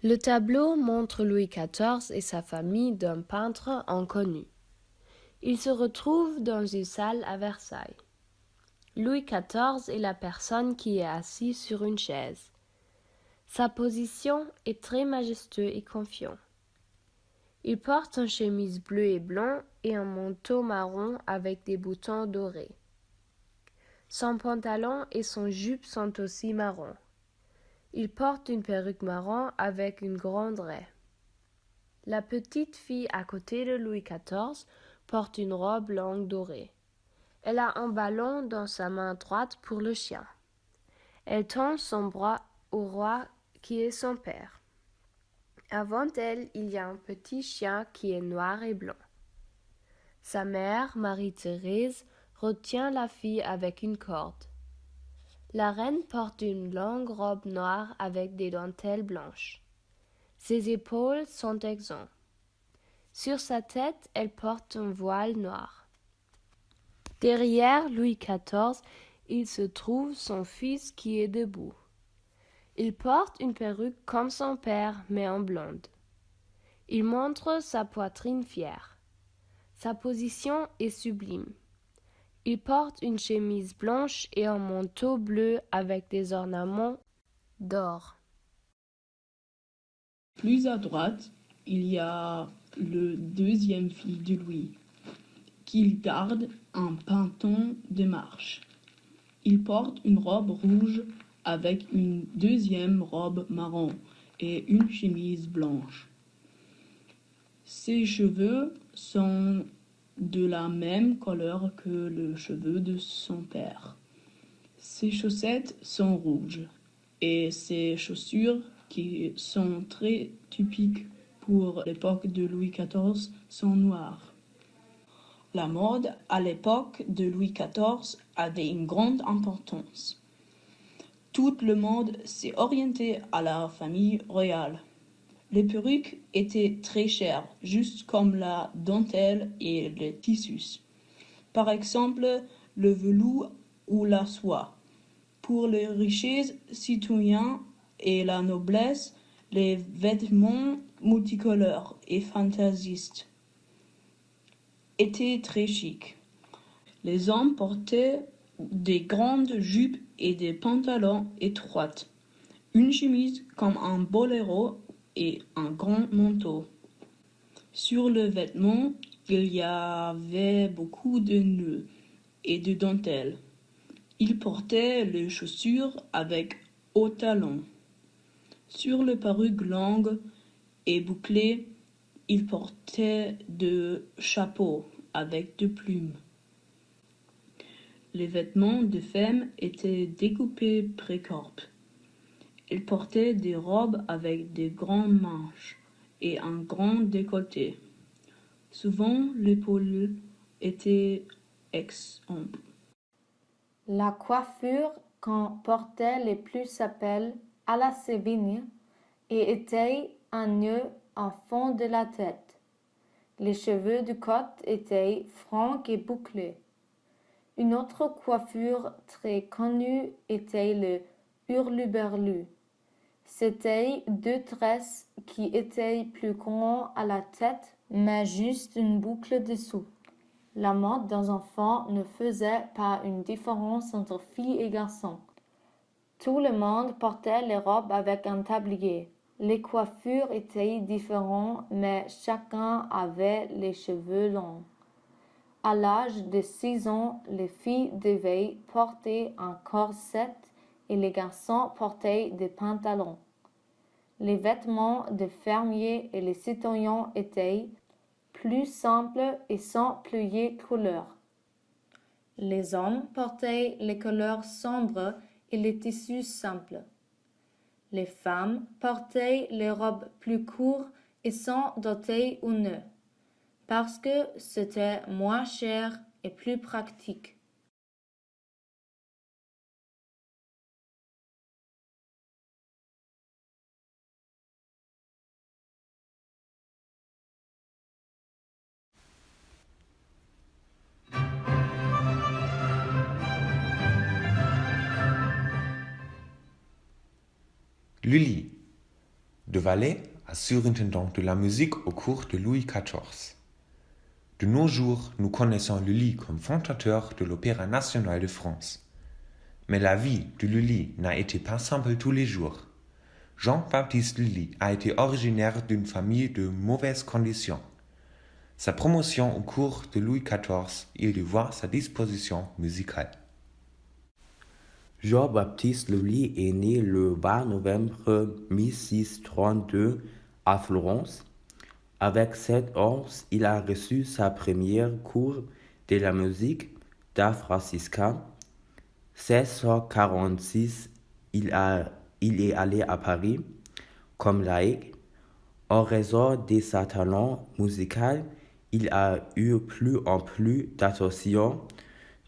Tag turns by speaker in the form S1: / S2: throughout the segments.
S1: Le tableau montre Louis XIV et sa famille d'un peintre inconnu. Ils se retrouvent dans une salle à Versailles. Louis XIV est la personne qui est assise sur une chaise. Sa position est très majestueuse et confiant. Il porte une chemise bleue et blanc et un manteau marron avec des boutons dorés. Son pantalon et son jupe sont aussi marrons. Il porte une perruque marron avec une grande raie. La petite fille à côté de Louis XIV porte une robe longue dorée. Elle a un ballon dans sa main droite pour le chien. Elle tend son bras au roi qui est son père. Avant elle, il y a un petit chien qui est noir et blanc. Sa mère, Marie-Thérèse, retient la fille avec une corde. La reine porte une longue robe noire avec des dentelles blanches. Ses épaules sont exemptes. Sur sa tête, elle porte un voile noir. Derrière Louis XIV, il se trouve son fils qui est debout. Il porte une perruque comme son père, mais en blonde. Il montre sa poitrine fière. Sa position est sublime. Il porte une chemise blanche et un manteau bleu avec des ornements d'or.
S2: Plus à droite, il y a le deuxième fils de Louis, qui garde un pantalon de marche. Il porte une robe rouge avec une deuxième robe marron et une chemise blanche. Ses cheveux sont de la même couleur que les cheveux de son père. Ses chaussettes sont rouges et ses chaussures, qui sont très typiques pour l'époque de Louis XIV, sont noires. La mode à l'époque de Louis XIV avait une grande importance. Tout le monde s'est orienté à la famille royale. Les perruques étaient très chères, juste comme la dentelle et les tissus. Par exemple, le velours ou la soie. Pour les richesses citoyens et la noblesse, les vêtements multicolores et fantaisistes étaient très chics. Les hommes portaient des grandes jupes et des pantalons étroits, une chemise comme un boléro et un grand manteau. Sur le vêtement, il y avait beaucoup de nœuds et de dentelles. Il portait les chaussures avec hauts talons. Sur le perruque longue et bouclée, il portait de chapeaux avec deux plumes. Les vêtements de femmes étaient découpés pré-corps. Il portait des robes avec des grands manches et un grand décolleté. Souvent, l'épaule était exsangue.
S3: La coiffure qu'on portait les plus s'appelle à la Sévigné et était un nœud en fond de la tête. Les cheveux du côté étaient francs et bouclés. Une autre coiffure très connue était le hurluberlu. C'étaient deux tresses qui étaient plus grands à la tête, mais juste une boucle dessous. La mode des enfants ne faisait pas une différence entre filles et garçons. Tout le monde portait les robes avec un tablier. Les coiffures étaient différentes, mais chacun avait les cheveux longs. À l'âge de 6 ans, les filles devaient porter un corset et les garçons portaient des pantalons. Les vêtements des fermiers et les citoyens étaient plus simples et sans plier couleur. Les hommes portaient les couleurs sombres et les tissus simples. Les femmes portaient les robes plus courtes et sans dotées ou nœuds, parce que c'était moins cher et plus pratique.
S4: Lully. de valet à surintendant de la musique au cours de Louis XIV. De nos jours, nous connaissons Lully comme fondateur de l'Opéra national de France. Mais la vie de Lully n'a été pas simple tous les jours. Jean-Baptiste Lully a été originaire d'une famille de mauvaises conditions. Sa promotion au cours de Louis XIV, il y voit sa disposition musicale.
S5: Jean-Baptiste Lully est né le 20 novembre 1632 à Florence. Avec 7 ans, il a reçu sa première cours de la musique d'art franciscain. 1646, il est allé à Paris comme laïc. En raison de sa talent musical, il a eu plus en plus d'attention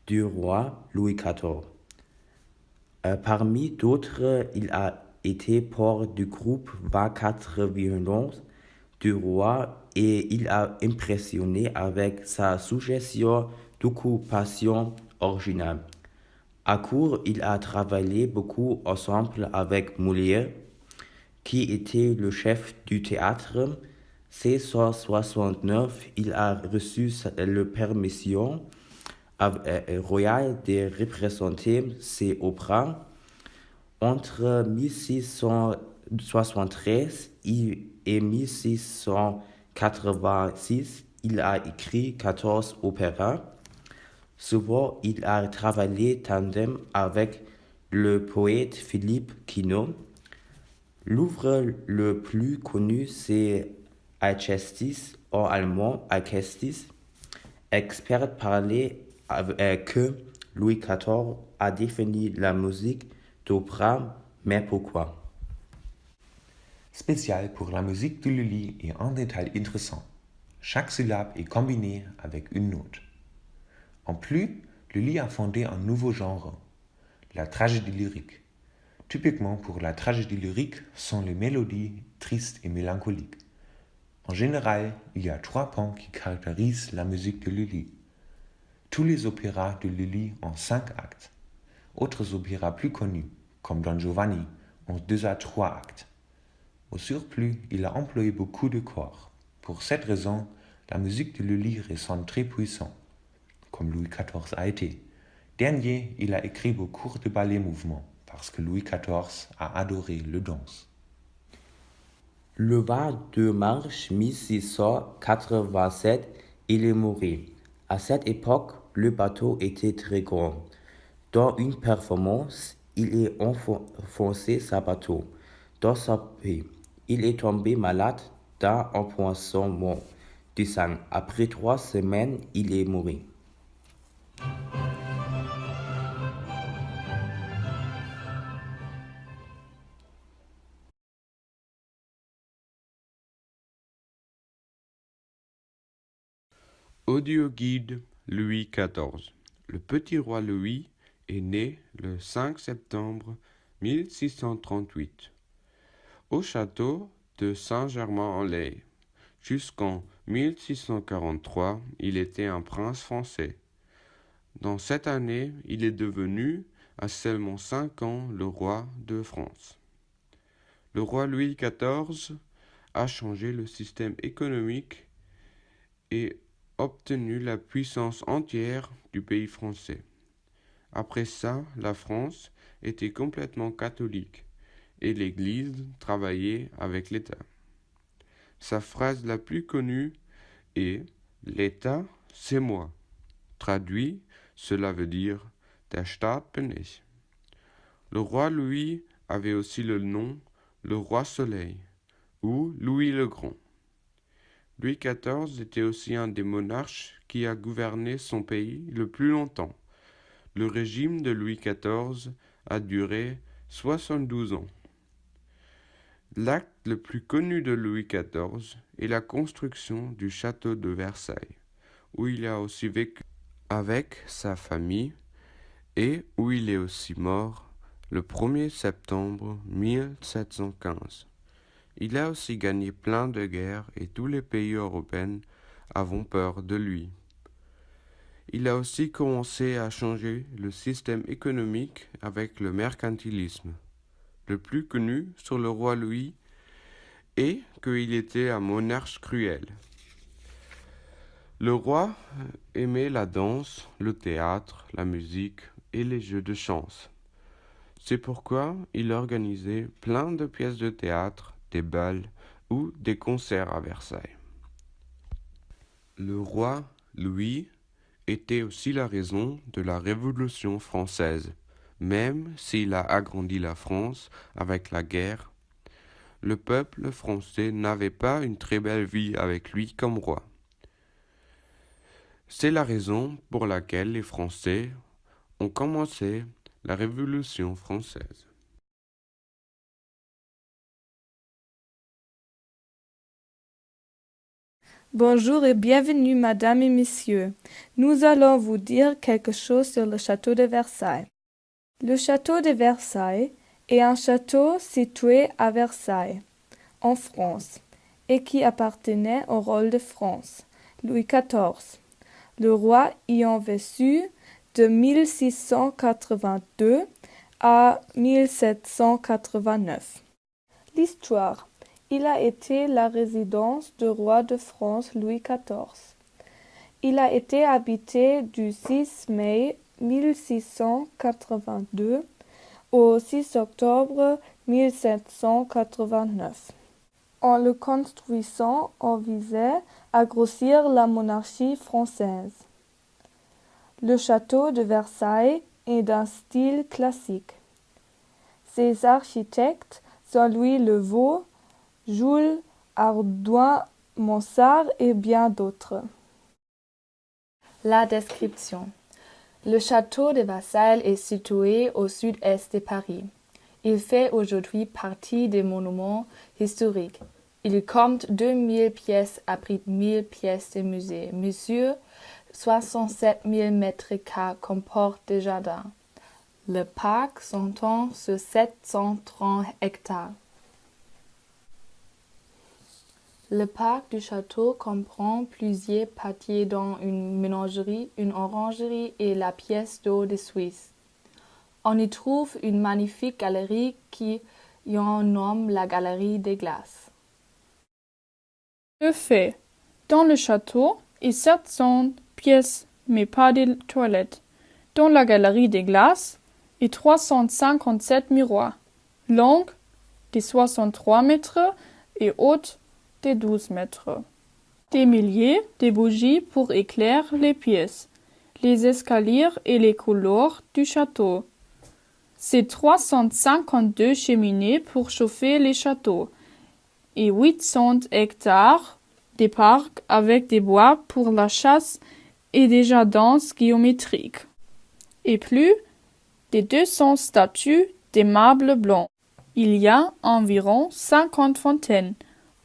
S5: du roi Louis XIV. Parmi d'autres, il a été porte du groupe 24 violons du roi et il a impressionné avec sa suggestion d'occupation originale. À court, il a travaillé beaucoup ensemble avec Molière, qui était le chef du théâtre. 1669, il a reçu la permission royale de représenter ses opéras. Entre 1673 et 1686, il a écrit 14 opéras. Souvent, il a travaillé tandem avec le poète Philippe Quinault. L'œuvre le plus connu, c'est Alcestis, en allemand Alcestis, expert parler que Louis XIV a défini la musique d'opéra, mais pourquoi?
S4: Spécial pour la musique de Lully est un détail intéressant. Chaque syllabe est combinée avec une note. En plus, Lully a fondé un nouveau genre, la tragédie lyrique. Typiquement pour la tragédie lyrique sont les mélodies tristes et mélancoliques. En général, il y a 3 points qui caractérisent la musique de Lully. Tous les opéras de Lully ont 5 actes. Autres opéras plus connus, comme Don Giovanni, ont 2 à 3 actes. Au surplus, il a employé beaucoup de corps. Pour cette raison, la musique de Lully ressent très puissante, comme Louis XIV a été. Dernier, il a écrit beaucoup de ballets mouvements, parce que Louis XIV a adoré le danse.
S5: Le 22 mars 1687, il est mort. À cette époque, le bateau était très grand. Dans une performance, il a enfoncé sa bateau dans sa paix. Il est tombé malade d'un empoisonnement du sang. Après 3 semaines, il est mort.
S6: Audioguide Louis XIV. Le petit roi Louis est né le 5 septembre 1638 au château de Saint-Germain-en-Laye. Jusqu'en 1643, il était un prince français. Dans cette année, il est devenu, à seulement 5 ans, le roi de France. Le roi Louis XIV a changé le système économique et obtenu la puissance entière du pays français. Après ça, la France était complètement catholique et l'Église travaillait avec l'État. Sa phrase la plus connue est « L'État, c'est moi ». Traduit, cela veut dire « Der Staat bin ich ». Le roi Louis avait aussi le nom « le roi Soleil » ou Louis le Grand. Louis XIV était aussi un des monarques qui a gouverné son pays le plus longtemps. Le régime de Louis XIV a duré 72 ans. L'acte le plus connu de Louis XIV est la construction du château de Versailles, où il a aussi vécu avec sa famille et où il est aussi mort le 1er septembre 1715. Il a aussi gagné plein de guerres et tous les pays européens avaient peur de lui. Il a aussi commencé à changer le système économique avec le mercantilisme. Le plus connu sur le roi Louis et qu'il était un monarque cruel. Le roi aimait la danse, le théâtre, la musique et les jeux de chance. C'est pourquoi il organisait plein de pièces de théâtre, des bals ou des concerts à Versailles. Le roi Louis était aussi la raison de la Révolution française. Même s'il a agrandi la France avec la guerre, le peuple français n'avait pas une très belle vie avec lui comme roi. C'est la raison pour laquelle les Français ont commencé la Révolution française.
S7: Bonjour et bienvenue, Madame et Messieurs. Nous allons vous dire quelque chose sur le château de Versailles. Le château de Versailles est un château situé à Versailles, en France, et qui appartenait au roi de France, Louis XIV. Le roi y a vécu de 1682 à 1789. L'histoire. Il a été la résidence du roi de France Louis XIV. Il a été habité du 6 mai 1682 au 6 octobre 1789. En le construisant, on visait à grossir la monarchie française. Le château de Versailles est d'un style classique. Ses architectes sont Louis Le Vau, Jules Hardouin-Mansart et bien d'autres.
S8: La description. Le château de Versailles est situé au sud-est de Paris. Il fait aujourd'hui partie des monuments historiques. Il compte 2000 pièces, abrite 1000 pièces de musée, mesure 67 000 mètres carrés, comporte des jardins. Le parc s'étend sur 730 hectares. Le parc du château comprend plusieurs parties dont une ménagerie, une orangerie et la pièce d'eau de Suisse. On y trouve une magnifique galerie qui on nomme la galerie des glaces.
S7: Le fait. Dans le château, il y a 700 pièces, mais pas de toilettes. Dans la galerie des glaces, il y a 357 miroirs, longs de 63 mètres et hautes de 12 mètres. Des milliers de bougies pour éclairer les pièces, les escaliers et les couloirs du château. C'est 352 cheminées pour chauffer les châteaux et 800 hectares de parcs avec des bois pour la chasse et des jardins géométriques. Et plus de 200 statues de marbre blanc. Il y a environ 50 fontaines.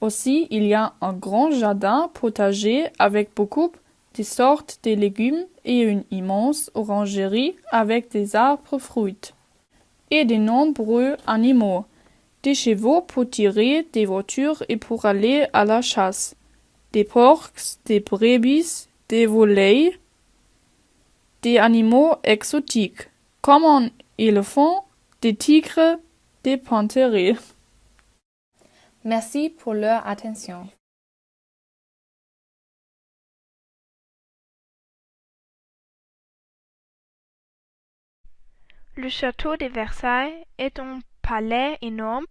S7: Aussi, il y a un grand jardin potager avec beaucoup de sortes de légumes et une immense orangerie avec des arbres fruits. Et de nombreux animaux, des chevaux pour tirer des voitures et pour aller à la chasse, des porcs, des brebis, des volailles, des animaux exotiques, comme un éléphant, des tigres, des panthères.
S8: Merci pour leur attention.
S9: Le château de Versailles est un palais énorme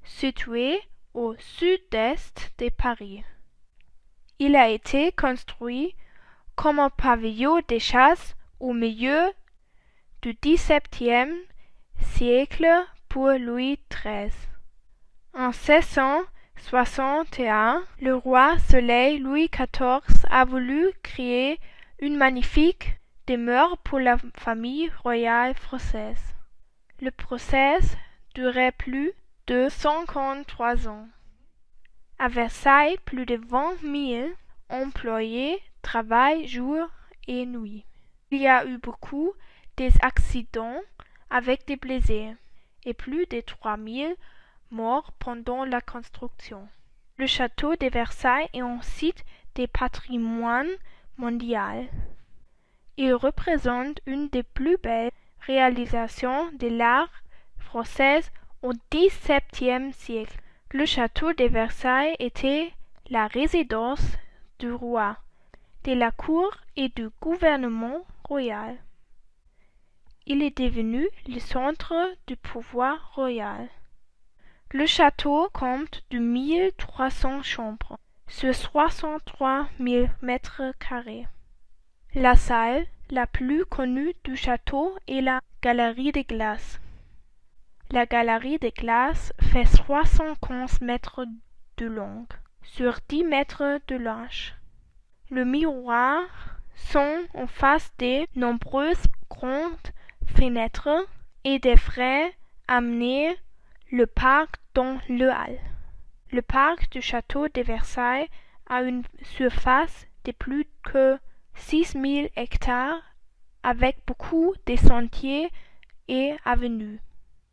S9: situé au sud-est de Paris. Il a été construit comme un pavillon de chasse au milieu du XVIIe siècle pour Louis XIII. En 1661, le roi Soleil Louis XIV a voulu créer une magnifique demeure pour la famille royale française. Le process durait plus de 53 ans. À Versailles, plus de 20 000 employés travaillent jour et nuit. Il y a eu beaucoup d'accidents avec des blessés et plus de 3 000 morts pendant la construction. Le château de Versailles est un site de patrimoine mondial. Il représente une des plus belles réalisations de l'art français au XVIIe siècle. Le château de Versailles était la résidence du roi, de la cour et du gouvernement royal. Il est devenu le centre du pouvoir royal. Le château compte 2300 chambres sur 63 000 mètres carrés. La salle la plus connue du château est la galerie des glaces. La galerie des glaces fait 315 mètres de long sur 10 mètres de large. Le miroir sont en face de nombreuses grandes fenêtres et devraient amener le parc dans le hall. Le parc du château de Versailles a une surface de plus que 6000 hectares avec beaucoup de sentiers et avenues.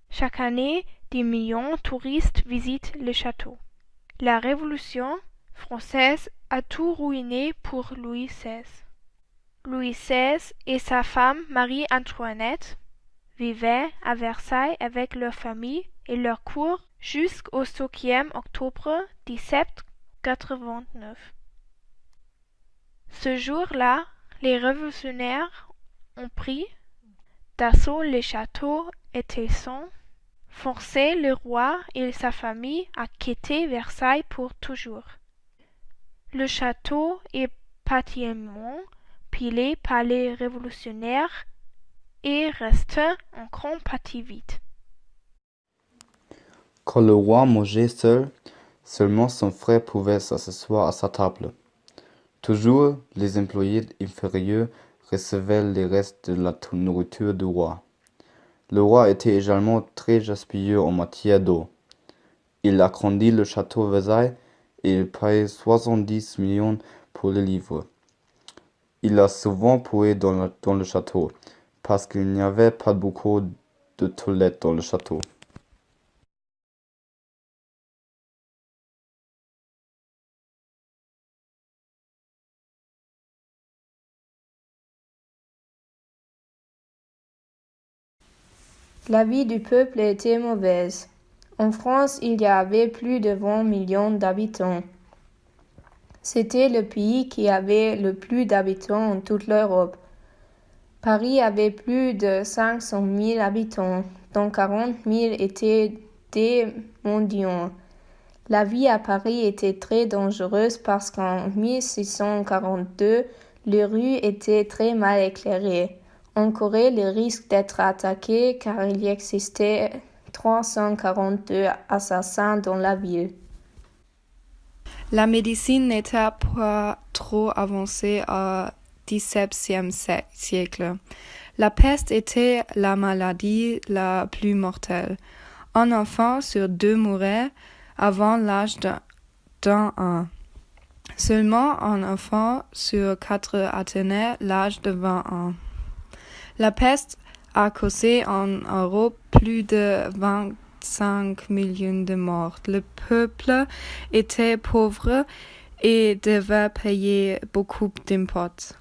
S9: Chaque année, des millions de touristes visitent le château. La Révolution française a tout ruiné pour Louis XVI. Louis XVI et sa femme Marie-Antoinette vivaient à Versailles avec leur famille et leur cour jusqu'au 5e octobre 1789. Ce jour-là, les révolutionnaires ont pris d'assaut le château étincelant, forcé le roi et sa famille à quitter Versailles pour toujours. Le château est partiellement pillé par les révolutionnaires et reste en grande partie vide.
S10: Quand le roi mangeait seul, seulement son frère pouvait s'asseoir à sa table. Toujours, les employés inférieurs recevaient les restes de la nourriture du roi. Le roi était également très gaspilleux en matière d'eau. Il agrandit le château Versailles et il paye 70 millions pour le livre. Il a souvent poué dans le château, parce qu'il n'y avait pas beaucoup de toilettes dans le château.
S3: La vie du peuple était mauvaise. En France, il y avait plus de 20 millions d'habitants. C'était le pays qui avait le plus d'habitants en toute l'Europe. Paris avait plus de 500 000 habitants, dont 40 000 étaient des mendiants. La vie à Paris était très dangereuse parce qu'en 1642, les rues étaient très mal éclairées. On courait le risque d'être attaqué car il y existait 342 assassins dans la ville.
S11: La médecine n'était pas trop avancée au XVIIe siècle. La peste était la maladie la plus mortelle. Un enfant sur 2 mourait avant l'âge d'un an. Seulement un enfant sur 4 atteignait l'âge de 20 ans. La peste a causé en Europe plus de 25 millions de morts. Le peuple était pauvre et devait payer beaucoup d'impôts.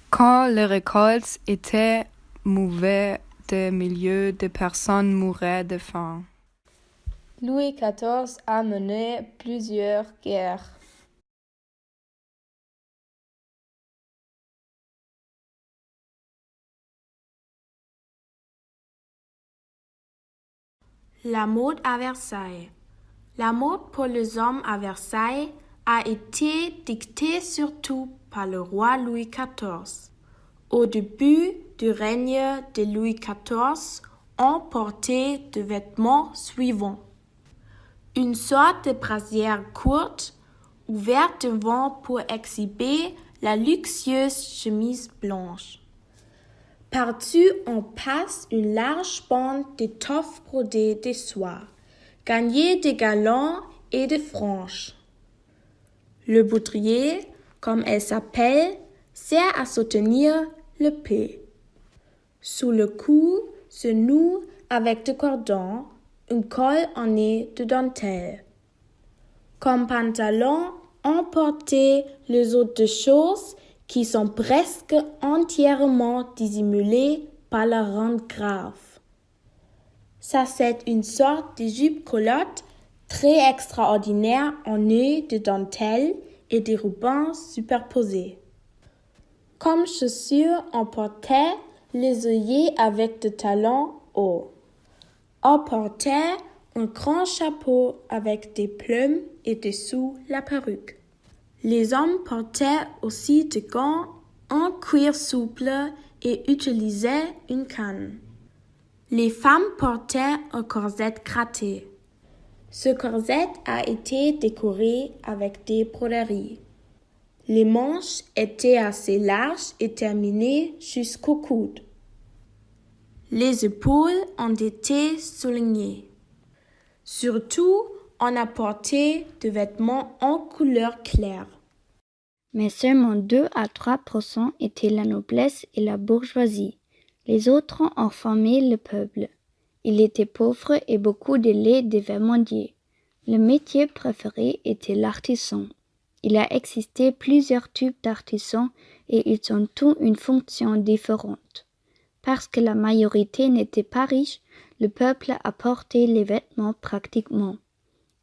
S11: Quand les récoltes étaient mauvaises, des milliers de personnes mouraient de faim.
S3: Louis XIV a mené plusieurs guerres.
S1: La mode à Versailles. La mode pour les hommes à Versailles a été dictée surtout par le roi Louis XIV. Au début du règne de Louis XIV, on portait des vêtements suivants. Une sorte de brassière courte, ouverte devant pour exhiber la luxueuse chemise blanche. Par-dessus, on passe une large bande d'étoffe brodée de soie, gagnée de galons et de franges. Le baudrier, comme elle s'appelle, sert à soutenir l'épée. Sous le cou se noue avec des cordons une colle ornée de dentelle. Comme pantalon, on portait les autres choses qui sont presque entièrement dissimulées par la rente grave. Ça, c'est une sorte de jupe-culotte
S12: très extraordinaires en nœuds de dentelle et des rubans superposés. Comme chaussures, on portait les œillets avec de talons hauts. On portait un grand chapeau avec des plumes et dessous la perruque. Les hommes portaient aussi des gants en cuir souple et utilisaient une canne. Les femmes portaient un corset gratté. Ce corset a été décoré avec des broderies. Les manches étaient assez larges et terminées jusqu'au coude. Les épaules ont été soulignées. Surtout, on a porté des vêtements en couleur claire.
S13: Mais seulement 2 à 3% étaient la noblesse et la bourgeoisie. Les autres ont formé le peuple. Il était pauvre et beaucoup de vermandiers. Le métier préféré était l'artisan. Il a existé plusieurs types d'artisans et ils ont tous une fonction différente. Parce que la majorité n'était pas riche, le peuple a porté les vêtements pratiquement.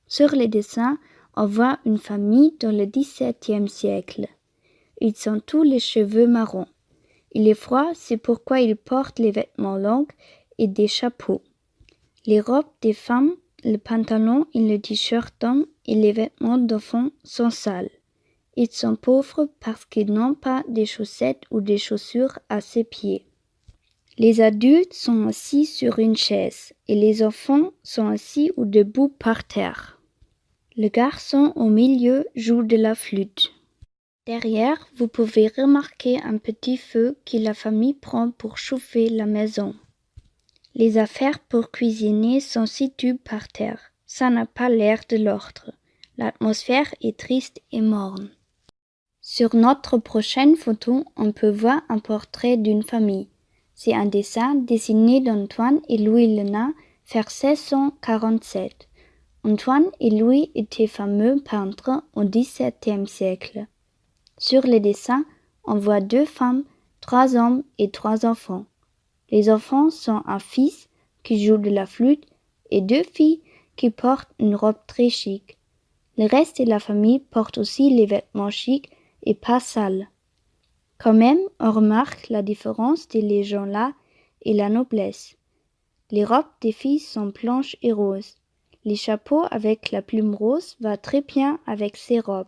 S13: Sur les dessins, on voit une famille dans le XVIIe siècle. Ils ont tous les cheveux marrons. Il est froid, c'est pourquoi ils portent les vêtements longs et des chapeaux. Les robes des femmes, le pantalon et le t-shirt d'hommes et les vêtements d'enfants sont sales. Ils sont pauvres parce qu'ils n'ont pas de chaussettes ou des chaussures à ses pieds. Les adultes sont assis sur une chaise et les enfants sont assis ou debout par terre. Le garçon au milieu joue de la flûte. Derrière, vous pouvez remarquer un petit feu que la famille prend pour chauffer la maison. Les affaires pour cuisiner sont situées par terre. Ça n'a pas l'air de l'ordre. L'atmosphère est triste et morne. Sur notre prochaine photo, on peut voir un portrait d'une famille. C'est un dessin dessiné d'Antoine et Louis Lenat vers 1647. Antoine et Louis étaient fameux peintres au XVIIe siècle. Sur le dessin, on voit 2 femmes, 3 hommes et 3 enfants. Les enfants sont un fils qui joue de la flûte et 2 filles qui portent une robe très chic. Le reste de la famille porte aussi les vêtements chics et pas sales. Quand même, on remarque la différence de les gens-là et la noblesse. Les robes des filles sont blanches et roses. Les chapeaux avec la plume rose va très bien avec ces robes.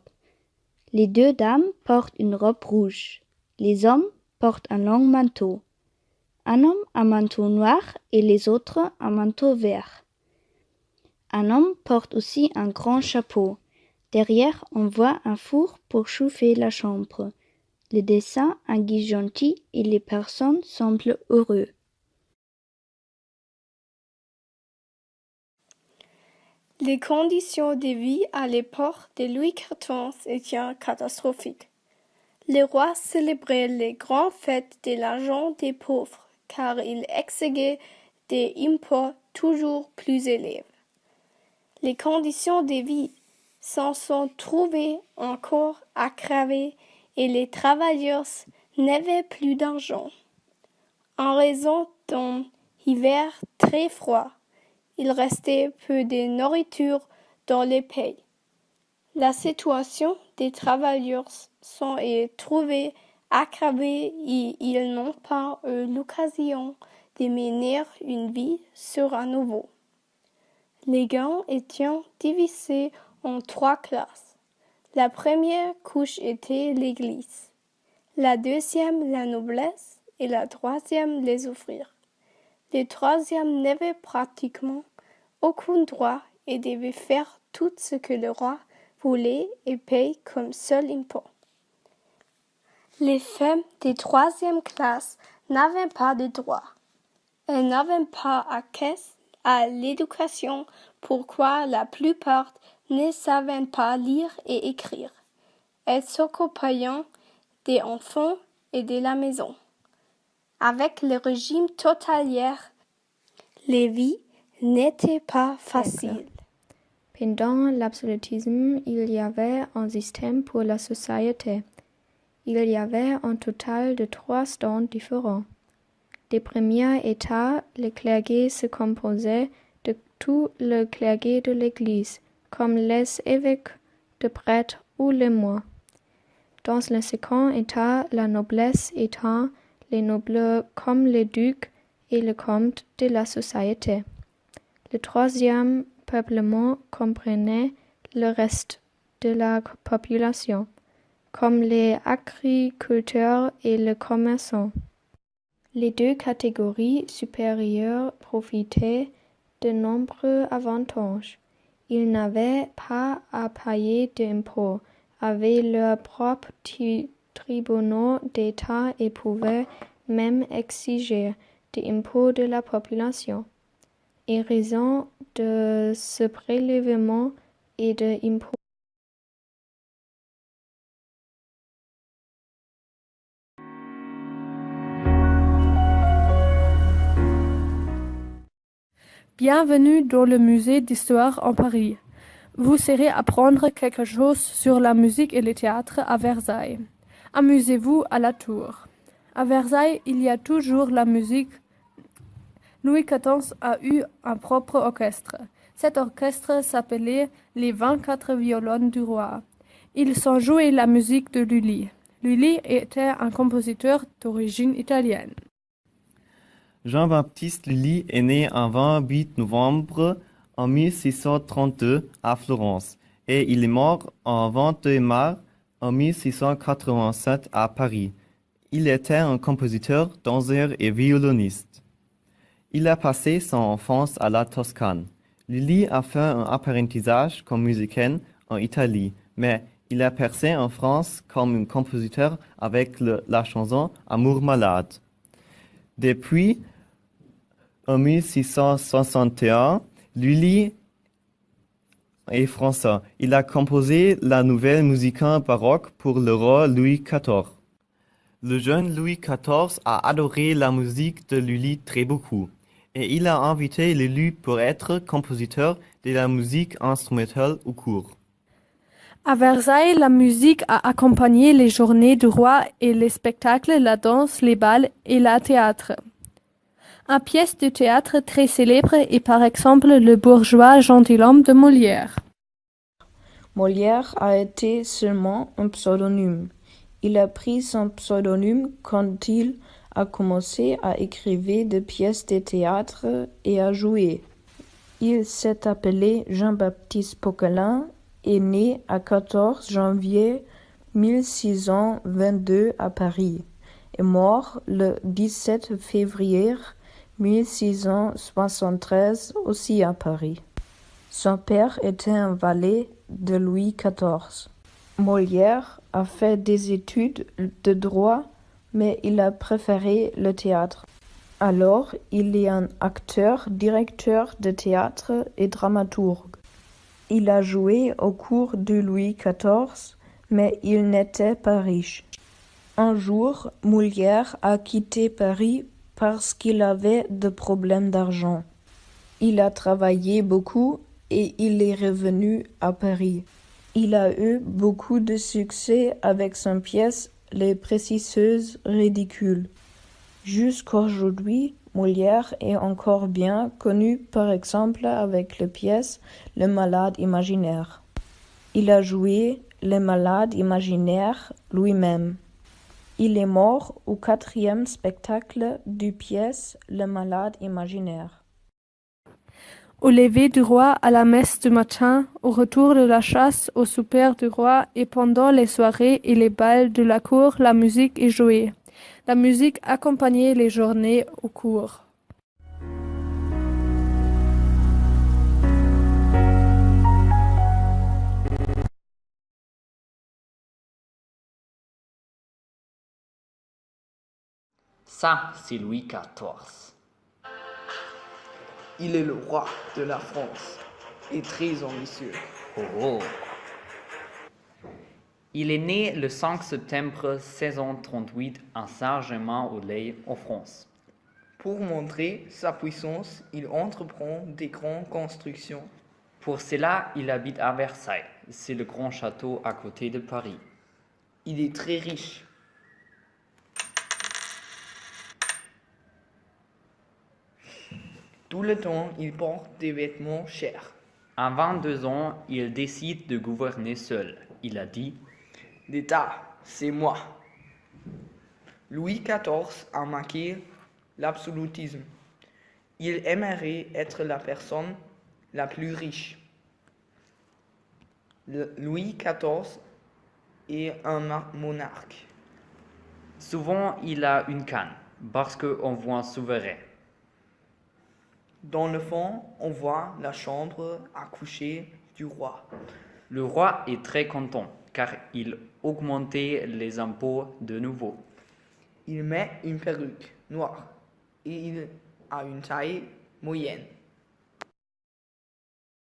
S13: Les 2 dames portent une robe rouge. Les hommes portent un long manteau. Un homme un manteau noir et les autres un manteau vert. Un homme porte aussi un grand chapeau. Derrière, on voit un four pour chauffer la chambre. Le dessin est gentil et les personnes semblent heureuses.
S9: Les conditions de vie à l'époque de Louis XIV étaient catastrophiques. Les rois célébraient les grandes fêtes de l'argent des pauvres, car ils exigeaient des impôts toujours plus élevés. Les conditions de vie s'en sont trouvées encore aggravées et les travailleurs n'avaient plus d'argent. En raison d'un hiver très froid, il restait peu de nourriture dans les pays. La situation des travailleurs s'est trouvée aggravée et ils n'ont pas eu l'occasion de mener une vie sûre à nouveau. Les gains étaient divisés en 3 classes. La première couche était l'Église, la deuxième la noblesse et la troisième les ouvriers. Les troisièmes n'avaient pratiquement aucun droit et devaient faire tout ce que le roi voulait et payer comme seul impôt. Les femmes des troisième classe n'avaient pas de droit. Elles n'avaient pas accès à l'éducation, pourquoi la plupart ne savaient pas lire et écrire. Elles s'occupaient des enfants et de la maison. Avec le régime totalitaire, les vies n'étaient pas faciles.
S14: Pendant l'absolutisme, il y avait un système pour la société. Il y avait un total de 3 stands différents. Des premiers états, le clergé se composait de tout le clergé de l'Église, comme les évêques, les prêtres ou les moines. Dans le second état, la noblesse étant les nobles comme les ducs et les comtes de la société. Le troisième peuplement comprenait le reste de la population, comme les agriculteurs et les commerçants. Les deux catégories supérieures profitaient de nombreux avantages. Ils n'avaient pas à payer d'impôts, avaient leurs propres tribunaux d'État et pouvaient même exiger des impôts de la population. Et raison de ce prélèvement et de impôts,
S7: Bienvenue dans le musée d'histoire en Paris. Vous serez apprendre quelque chose sur la musique et le théâtre à Versailles. Amusez-vous à la tour. À Versailles, il y a toujours la musique. Louis XIV a eu un propre orchestre. Cet orchestre s'appelait les 24 violons du roi. Ils ont joué la musique de Lully. Lully était un compositeur d'origine italienne.
S15: Jean-Baptiste Lully est né un 28 novembre en 1632 à Florence et il est mort en 22 mars en 1687 à Paris. Il était un compositeur, danseur et violoniste. Il a passé son enfance à la Toscane. Lully a fait un apprentissage comme musicien en Italie, mais il a percé en France comme un compositeur avec la chanson Amour malade. Depuis en 1661, Lully est français. Il a composé la nouvelle musique baroque pour le roi Louis XIV. Le jeune Louis XIV a adoré la musique de Lully très beaucoup, et il a invité Lully pour être compositeur de la musique instrumentale au cours.
S7: À Versailles, la musique a accompagné les journées du roi et les spectacles, la danse, les bals et le théâtre. Une pièce de théâtre très célèbre est par exemple Le bourgeois gentilhomme de Molière.
S2: Molière a été seulement un pseudonyme. Il a pris son pseudonyme quand il a commencé à écrire des pièces de théâtre et à jouer. Il s'est appelé Jean-Baptiste Poquelin et né à 14 janvier 1622 à Paris et mort le 17 février 1673 aussi à Paris. Son père était un valet de Louis XIV. Molière a fait des études de droit, mais il a préféré le théâtre. Alors, il est un acteur, directeur de théâtre et dramaturge. Il a joué au cours de Louis XIV, mais il n'était pas riche. Un jour, Molière a quitté Paris parce qu'il avait des problèmes d'argent. Il a travaillé beaucoup et il est revenu à Paris. Il a eu beaucoup de succès avec son pièce Les Précisseuses ridicules. Jusqu'aujourd'hui, Molière est encore bien connu par exemple avec la pièce Le Malade imaginaire. Il a joué Le Malade imaginaire lui-même. Il est mort au 4e spectacle du pièce Le Malade imaginaire.
S7: Au lever du roi, à la messe du matin, au retour de la chasse, au souper du roi et pendant les soirées et les bals de la cour, la musique est jouée. La musique accompagnait les journées au cours.
S16: Ça, c'est Louis XIV.
S17: Il est le roi de la France et très ambitieux.
S16: Oh. Il est né le 5 septembre 1638 à Saint-Germain-en-Laye, en France.
S17: Pour montrer sa puissance, il entreprend des grandes constructions.
S16: Pour cela, il habite à Versailles. C'est le grand château à côté de Paris.
S17: Il est très riche. Tout le temps, il porte des vêtements chers.
S16: À 22 ans, il décide de gouverner seul. Il a dit
S17: « L'État, c'est moi ». Louis XIV a marqué l'absolutisme. Il aimerait être la personne la plus riche. Louis XIV est un monarque.
S16: Souvent, il a une canne, parce qu'on voit souverain.
S17: Dans le fond, on voit la chambre à coucher du roi.
S16: Le roi est très content, car il augmentait les impôts de nouveau.
S17: Il met une perruque noire et il a une taille moyenne.